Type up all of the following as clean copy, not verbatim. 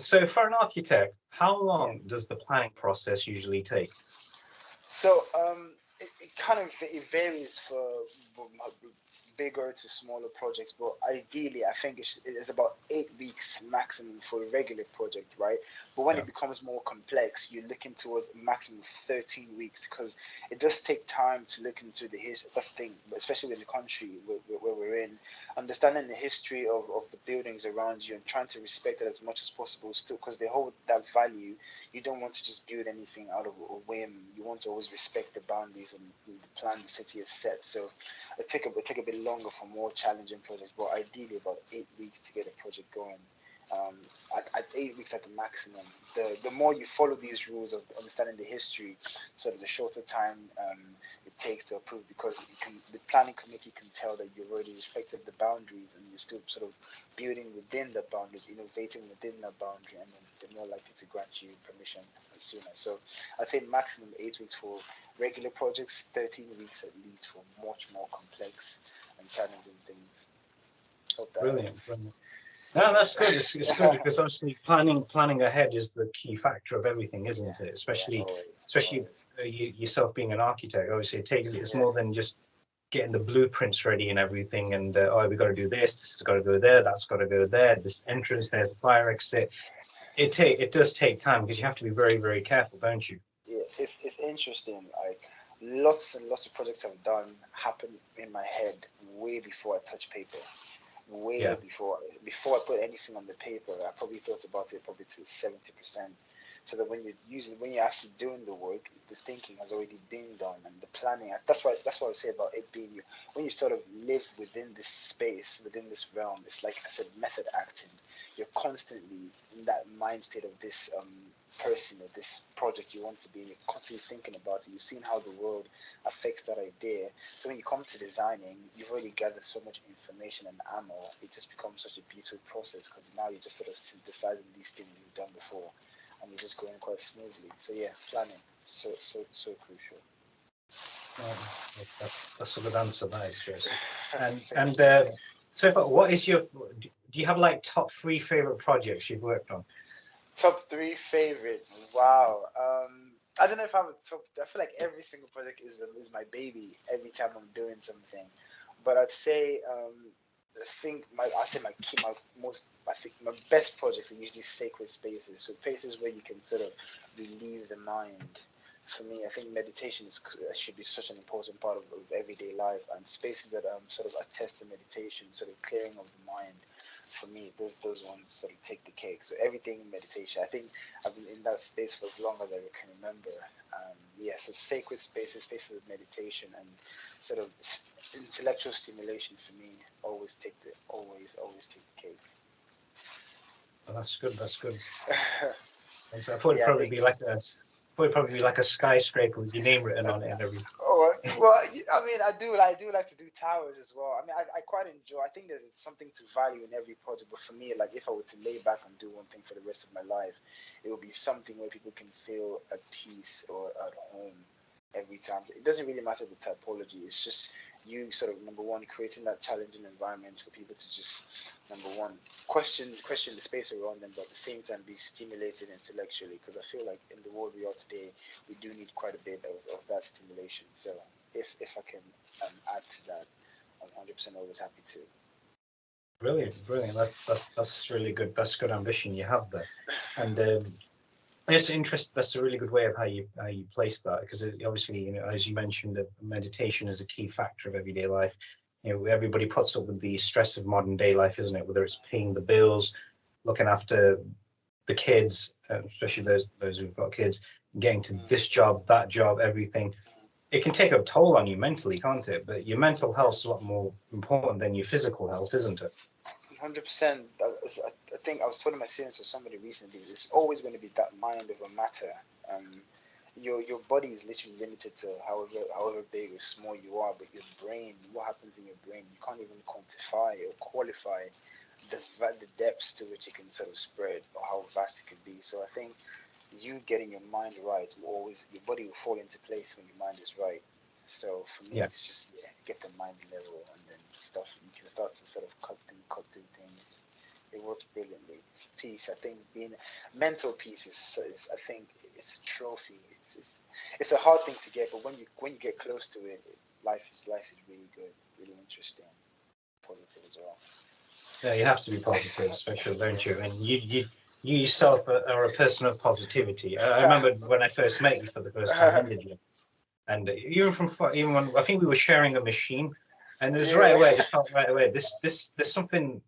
So for an architect, how Yeah. long does the planning process usually take? So it kind of it varies for bigger to smaller projects, but ideally, I think it's about 8 weeks maximum for a regular project, right? But when Yeah. it becomes more complex, you're looking towards a maximum of 13 weeks because it does take time to look into the history. That's the thing, especially in the country where we're in, understanding the history of the buildings around you and trying to respect it as much as possible, still because they hold that value. You don't want to just build anything out of a whim. You want to always respect the boundaries and the plan the city has set. So it take a bit longer for more challenging projects, but ideally about 8 weeks to get a project going. Um, at 8 weeks at the maximum. The more you follow these rules of understanding the history, sort of the shorter time it takes to approve, because the planning committee can tell that you've already respected the boundaries and you're still sort of building within the boundaries, innovating within the boundary, and then they're more likely to grant you permission sooner. So I'd say maximum 8 weeks for regular projects, 13 weeks at least for much more complex and challenging things. Hope that Brilliant, helps. brilliant. No, that's good. It's good Yeah, because obviously planning ahead is the key factor of everything, isn't it? yeah, Especially always, especially always. yourself being an architect. Obviously, it's Yeah, more than just getting the blueprints ready and everything. And oh, we got to do this. This has got to go there. That's got to go there. This entrance. There's the fire exit. It does take time because you have to be very very careful, don't you? yeah. It's interesting. Like lots and lots of projects I've done happen in my head way before I touch paper. Yeah. Way before I put anything on the paper, I probably thought about it probably to 70%. So that when you're actually doing the work, the thinking has already been done and the planning. That's why I say about it being you. When you sort of live within this space, within this realm, it's like I said, method acting. You're constantly in that mind state of this person or this project you want to be in. You're constantly thinking about it. You've seen how the world affects that idea. So when you come to designing, you've already gathered so much information and ammo. It just becomes such a beautiful process because now you're just sort of synthesizing these things you've done before, and you're just going quite smoothly. So yeah, planning so crucial. Oh, that's a good answer, that is, Joseph. And Thank and you. so far, what is your? Do you have like top three favorite projects you've worked on? Top three favorite. Wow. I don't know if I have a top. I feel like every single project is my baby every time I'm doing something, but I'd say I say I think my best projects are usually sacred spaces. So places where you can sort of relieve the mind. For me, I think meditation should be such an important part of everyday life, and spaces that sort of attest to meditation, sort of clearing of the mind. For me, those ones sort of take the cake. So everything meditation. I think I've been in that space for as long as I can remember. Yeah, so sacred spaces, spaces of meditation, and sort of intellectual stimulation for me always take the cake. Oh, that's good. That's good. So I thought it'd Yeah, I probably think. be like a, thought it'd probably be like a skyscraper with your name written on it and everything. Oh well, I mean, I do like to do towers as well. I mean, I quite enjoy. I think there's something to value in every project. But for me, like if I were to lay back and do one thing for the rest of my life, it would be something where people can feel at peace or at home every time. It doesn't really matter the typology. It's just you sort of number one creating that challenging environment for people to just number one question the space around them, but at the same time be stimulated intellectually. Because I feel like in the world we are today, we do need quite a bit of that stimulation. So if I can add to that, I'm 100% always happy to. Brilliant, brilliant. That's really good. That's good ambition you have there, and it's interest. That's a really good way of how you place that because obviously as you mentioned, meditation is a key factor of everyday life. Everybody puts up with the stress of modern day life, isn't it? Whether it's paying the bills, looking after the kids, especially those who've got kids, getting to Mm, this job, that job, everything. It can take a toll on you mentally, can't it? But your mental yeah, health's a lot more important than your physical health, isn't it? 100%. I think I was telling my students or somebody recently, it's always going to be that mind over matter. Um, your body is literally limited to however big or small you are, but your brain, what happens in your brain, you can't even quantify or qualify the depths to which it can sort of spread or how vast it can be. So I think you getting your mind right will always your body will fall into place when your mind is right. So for me, Yeah. it's just yeah, get the mind level, and then stuff you can start to sort of cut through things. It worked brilliantly. It's peace. I think being mental peace is I think it's a trophy. It's a hard thing to get, but when you get close to it, life is really good, really interesting, positive as well. Yeah, you have to be positive, especially, don't you? And you yourself are a person of positivity. I remember when I first met you for the first time in the gym, and even when I think we were sharing a machine, and it was right Yeah. away. I just felt right away. There's something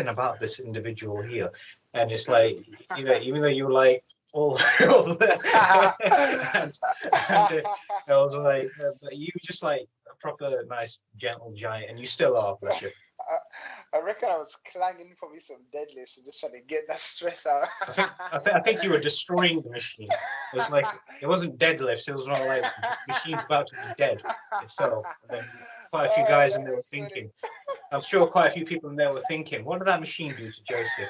about this individual here, and it's like, even though you were like all there, and I was like, but you were just like a proper nice gentle giant, and you still are, bless you. I reckon I was clanging probably some deadlifts and just trying to get that stress out. I think you were destroying the machine. It was like it wasn't deadlifts. It was not like the machine's about to be dead itself. And then quite a few Oh, guys in that there were is funny. thinking. I'm sure quite a few people in there were thinking, "What did that machine do to Joseph?"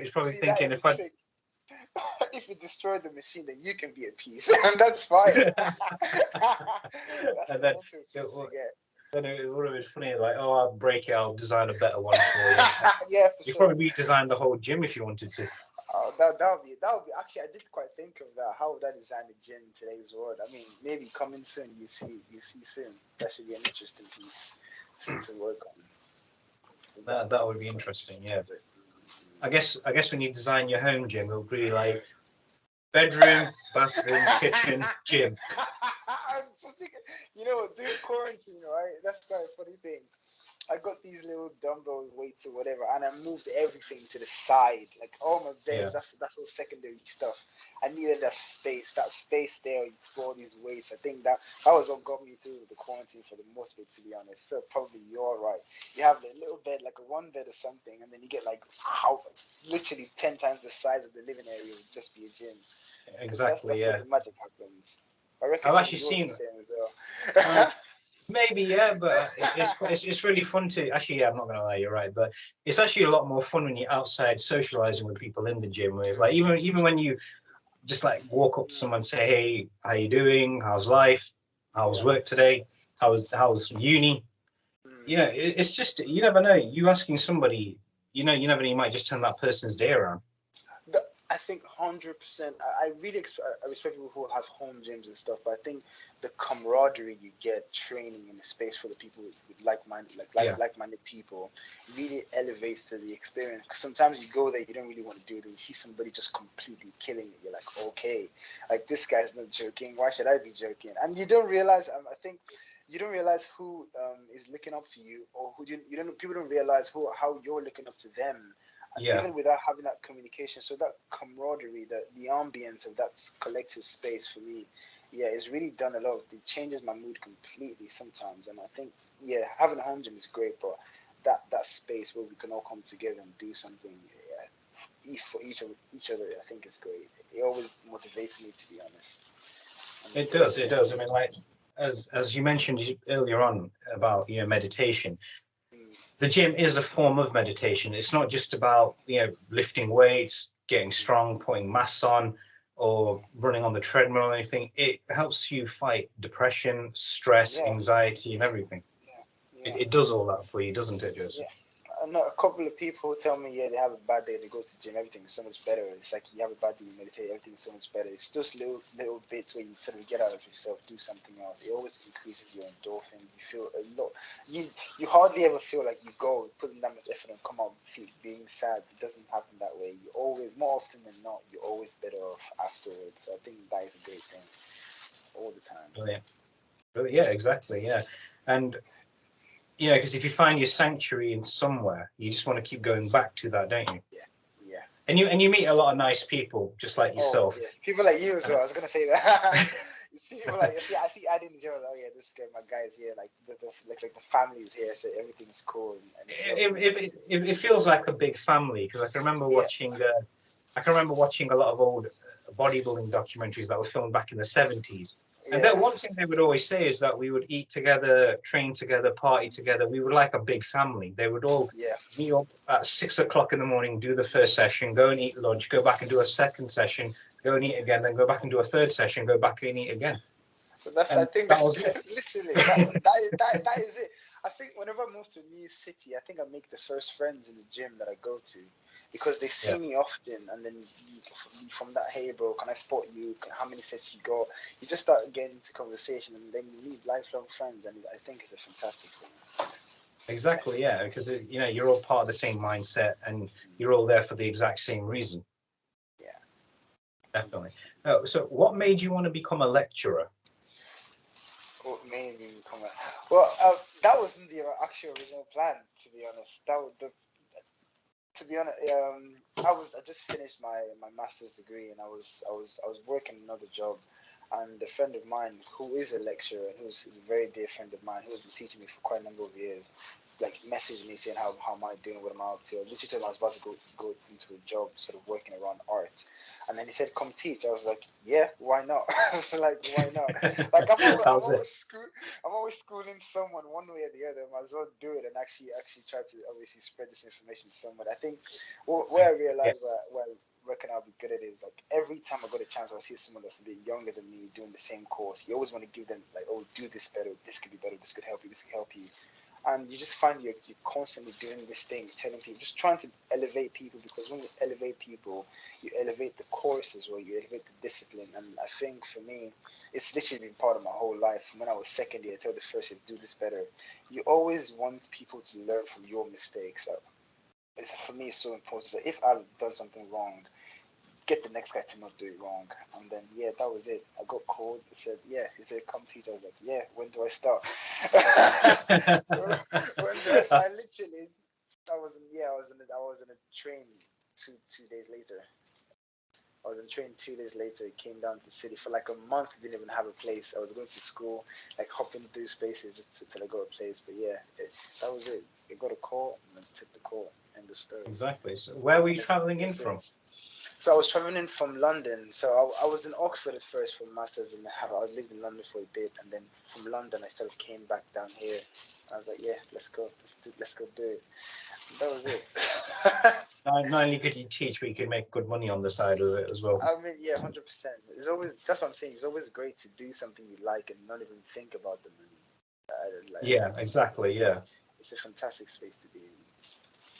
He's probably See, that thinking, is if the I trick. If you destroy the machine, then you can be at peace, and that's fine. That's and the then mental it, peace you get. then it would have been funny, like, "Oh, I'll break it. I'll design a better one for you." Yeah, for You sure. probably redesigned the whole gym if you wanted to. Oh, that would be actually. I did quite think of that. How would I design the gym in today's world? I mean, maybe coming soon. You see soon. That should be an interesting piece to work on. That That would would be be quite interesting. interesting Yeah. project. I guess when you design your home gym, it'll be like bedroom, bathroom, kitchen, gym. I was just thinking, during quarantine, right? That's quite a funny thing. I got these little dumbbell weights or whatever, and I moved everything to the side, like all my Yeah, beds. That's all secondary stuff. I needed that space there to put all these weights. I think that was what got me through the quarantine for the most bit, to be honest. So probably you're right. You have a little bed, like a one bed or something, and then you get like how literally 10 times the size of the living area would just be a gym, because exactly. that's where Yeah, the magic happens. I reckon I've probably actually you're the seen. same as Uh, well. maybe, yeah, but it's really fun to actually. Yeah, I'm not gonna lie, you're right, but it's actually a lot more fun when you're outside socializing with people in the gym. Where it's like even when you just like walk up to someone and say, "Hey, how you doing? How's life? How's Yeah. work today? How's uni?" Mm. It's just you never know. You asking somebody, you never know. You might just turn that person's day around. I think 100%. I really I respect people who have home gyms and stuff, but I think the camaraderie you get training in a space full of people with like-minded, Yeah, like-minded people really elevates to the experience. Because sometimes you go there, you don't really want to do it, and you see somebody just completely killing it. You're like, okay, like this guy's not joking. Why should I be joking? And you don't realize. I think you don't realize who is looking up to you, or who you don't. People don't realize how you're looking up to them, and yeah. even without having that communication, so that camaraderie, the ambience of that collective space for me, yeah, it's really done a lot. It changes my mood completely sometimes, and I think, yeah, having a home gym is great, but that space where we can all come together and do something, yeah, for each other, I think is great. It always motivates me, to be honest. And It yeah, does. It does. I mean, like as you mentioned earlier on about meditation, mm, the gym is a form of meditation. It's not just about lifting weights, getting strong, putting mass on, or running on the treadmill or anything. It helps you fight depression, stress, yeah, anxiety, and everything. yeah, It, yeah. it does all that for you, doesn't it, Joseph? Yeah, I know a couple of people who tell me, yeah, they have a bad day, they go to the gym, everything is so much better. It's like you have a bad day, you meditate, everything is so much better. It's just little bits where you sort of get out of yourself, do something else. It always increases your endorphins. You feel a lot. You hardly ever feel like you go putting that much effort and come out being sad. It doesn't happen that way. You always, more often than not, you're always better off afterwards. So I think that is a great thing all the time. Brilliant. But yeah, exactly. Yeah, and because if you find your sanctuary in somewhere, you just want to keep going back to that, don't you? Yeah, yeah. And you meet a lot of nice people, just like Oh yourself. yeah, people like you as And well. I was gonna say that. You see people like I see Addy in the gym. Oh yeah, this is great. My guys here, like like the family is here, so everything's cool and it's lovely. it feels like a big family because Yeah, I can remember watching a lot of old bodybuilding documentaries that were filmed back in the 70s. And yeah, that one thing they would always say is that we would eat together, train together, party together. We were like a big family. They would all yeah. meet up at 6 o'clock in the morning, do the first session, go and eat lunch, go back and do a second session, go and eat again, then go back and do a third session, go back and eat again. But I And think that that's was it. literally that is it. I think whenever I move to a new city, I think I make the first friends in the gym that I go to because they see Yeah, me often, and then from that, hey bro, can I spot you? How many sets you got? You just start getting into conversation, and then you meet lifelong friends, and I think it's a fantastic thing. exactly. Yeah, because you're all part of the same mindset, and you're all there for the exact same reason. Yeah, Definitely. So, what made you want to become a lecturer? what made me come out? Well, that wasn't the actual original plan, to be honest. That was the To be honest, I just finished my master's degree, and I was working another job, and a friend of mine who is a lecturer and who's a very dear friend of mine who has been teaching me for quite a number of years, like messaged me saying how am I doing, what am I up to. I literally told him I was about to go into a job sort of working around art, and then he said come teach. I was like, yeah, why not? Like, why not? Like How's it? I'm always schooling someone one way or the other. I might as well do it and actually try to obviously spread this information to someone. I think where I Yeah, realized where I reckon I'll be good at it is like every time I got a chance, I see someone that's a bit younger than me doing the same course. You always want to give them like, oh, do this better. This could be better. This could help you. This could help you. And you just find you're constantly doing this thing, telling people, just trying to elevate people, because when you elevate people, you elevate the course as well, you elevate the discipline. And I think for me, it's literally been part of my whole life. From when I was second year till the first year, do this better. You always want people to learn from your mistakes. For me, it's so important that if I've done something wrong, get the next guy to not do it wrong. And then, yeah, that was it. I got called. He said, yeah, he said, come teach. I was like, yeah, when do I start? When do I start? that's I literally, I was in a train two days later. I was in a train 2 days later. Came down to the city for like a month. Didn't even have a place. I was going to school, like hopping through spaces just till I got a place. But yeah, that was it. I got a call and then took the call. End of story. exactly. So, where were you And it's been traveling here in from? since. So I was traveling in from London. So I was in Oxford at first for masters, and I lived in London for a bit, and then from London I sort of came back down here. I was like, yeah, let's go do it. And that was it. Not only could you teach, but you could make good money on the side of it as well. I mean, yeah, 100%. It's always That's what I'm saying. It's always great to do something you like and not even think about the money. I Yeah, think exactly. Yeah. it's a fantastic space to be in.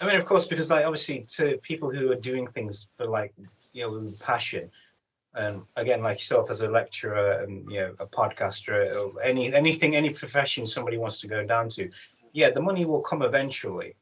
I mean, of course, because like obviously to people who are doing things for like with passion, and again, like yourself as a lecturer and a podcaster, or any profession somebody wants to go down to, yeah, the money will come eventually.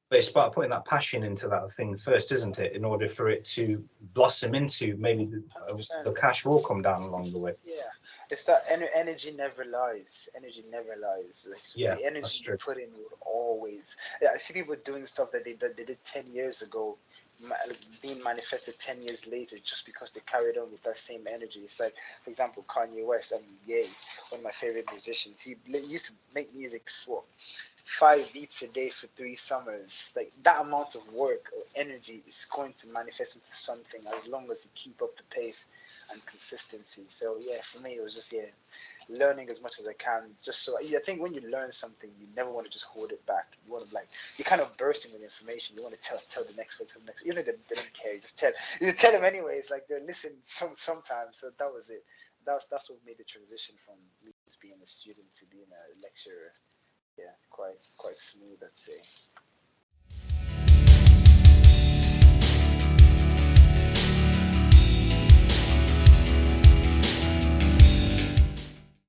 But it's about putting that passion into that thing first, isn't it? In order for it to blossom into maybe the 100%. cash will come down along the way. Yeah, it's that energy never lies. Energy never lies. Like, so Yeah, the that's energy you true. put in will always. Yeah, I see people doing stuff that they did 10 years ago, like, being manifested 10 years later just because they carried on with that same energy. It's like, for example, Kanye West. Yay, one of my favorite musicians. He used to make music for 5 beats a day for 3 summers. Like that amount of work or energy is going to manifest into something as long as you keep up the pace and consistency. So yeah, for me it was just learning as much as I can. Just so I think when you learn something, you never want to just hold it back. You want to you're kind of bursting with information. You want to tell the next person, the next. Even if they don't care, you just tell them anyways. Like they listen sometimes. So that was it. That's what made the transition from me just being a student to being a lecturer. Yeah, quite smooth, I'd say.